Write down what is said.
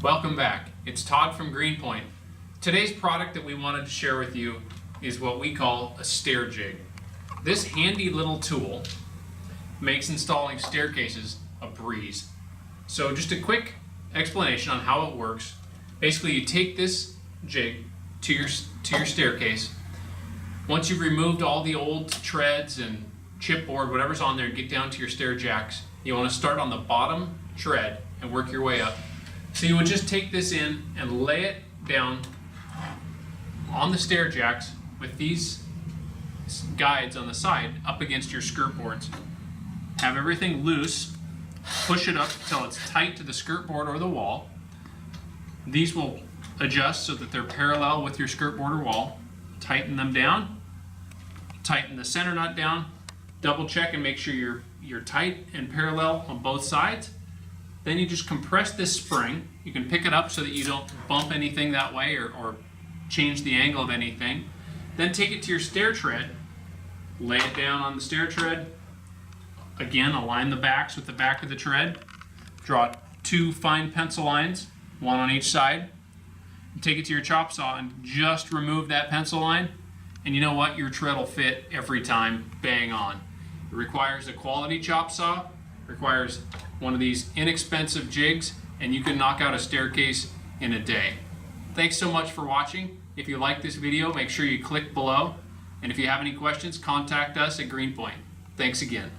Welcome back. It's Todd from Greenpointe. Today's product that we wanted to share with you is what we call a stair jig. This handy little tool makes installing staircases a breeze. So just a quick explanation on how it works. Basically, you take this jig to your staircase. Once you've removed all the old treads and chipboard, whatever's on there, get down to your stair jacks. You want to start on the bottom tread and work your way up. So you would just take this in and lay it down on the stair jacks with these guides on the side up against your skirt boards. Have everything loose, push it up until it's tight to the skirt board or the wall. These will adjust so that they're parallel with your skirt board or wall. Tighten them down, tighten the center nut down, double check and make sure you're tight and parallel on both sides. Then you just compress this spring. You can pick it up so that you don't bump anything that way or change the angle of anything. Then take it to your stair tread, lay it down on the stair tread. Again, align the backs with the back of the tread. Draw 2 fine pencil lines, 1 on each side. Take it to your chop saw and just remove that pencil line. And you know what? Your tread will fit every time, bang on. It requires a quality chop saw, requires one of these inexpensive jigs, and you can knock out a staircase in a day. Thanks so much for watching. If you like this video, make sure you click below. And if you have any questions, contact us at Greenpointe. Thanks again.